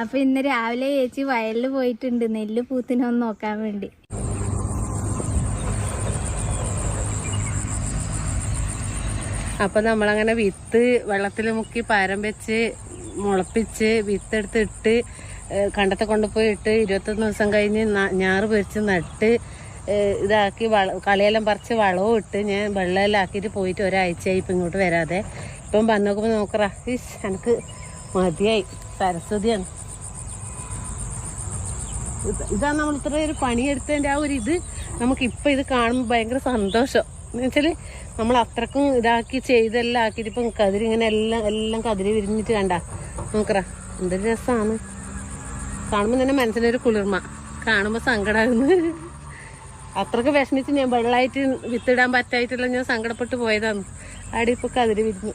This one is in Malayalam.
അപ്പൊ ഇന്ന് രാവിലെ ചേച്ചി വയലിൽ പോയിട്ടുണ്ട് നെല്ല് പൂത്തിനൊന്ന് നോക്കാൻ വേണ്ടി. അപ്പൊ നമ്മളങ്ങനെ വിത്ത് വെള്ളത്തിൽ മുക്കി പാരം വെച്ച് മുളപ്പിച്ച് വിത്തെടുത്തിട്ട് കണ്ടത്തെ കൊണ്ടുപോയി ഇട്ട് 21 ദിവസം കഴിഞ്ഞ് ഞാറ് പൊരിച്ച് നട്ട് ഇതാക്കി കളിയെല്ലാം പറിച്ച് വളവും ഇട്ട് ഞാൻ വെള്ളമെല്ലാം ആക്കിയിട്ട് പോയിട്ട് ഒരാഴ്ചയായി ഇപ്പം ഇങ്ങോട്ട് വരാതെ. ഇപ്പം വന്ന് നോക്കുമ്പോൾ നോക്കറ എനിക്ക് മതിയായി. സരസ്വതിയാണ്. ഇതാണ് നമ്മൾ ഇത്ര ഒരു പണിയെടുത്തതിൻ്റെ ആ ഒരു ഇത് നമുക്കിപ്പോൾ ഇത് കാണുമ്പോൾ ഭയങ്കര സന്തോഷം. എന്ന് വെച്ചാൽ നമ്മൾ അത്രക്കും ഇതാക്കി ചെയ്തെല്ലാം ആക്കിയിട്ട് ഇപ്പം കതിരി ഇങ്ങനെ എല്ലാം കതിരി വിരിഞ്ഞിട്ട് കണ്ട നോക്കറ എന്തൊരു രസമാണ്. കാണുമ്പോൾ തന്നെ മനസ്സിനൊരു കുളിർമ, കാണുമ്പോൾ സങ്കടമാകുന്നു. അത്രക്ക് വിഷമിച്ച് ഞാൻ വെള്ളമായിട്ട് വിത്തിടാൻ പറ്റായിട്ടുള്ള ഞാൻ സങ്കടപ്പെട്ട് പോയതാണ്. അവിടെ ഇപ്പോൾ കതിരി വിരിഞ്ഞു.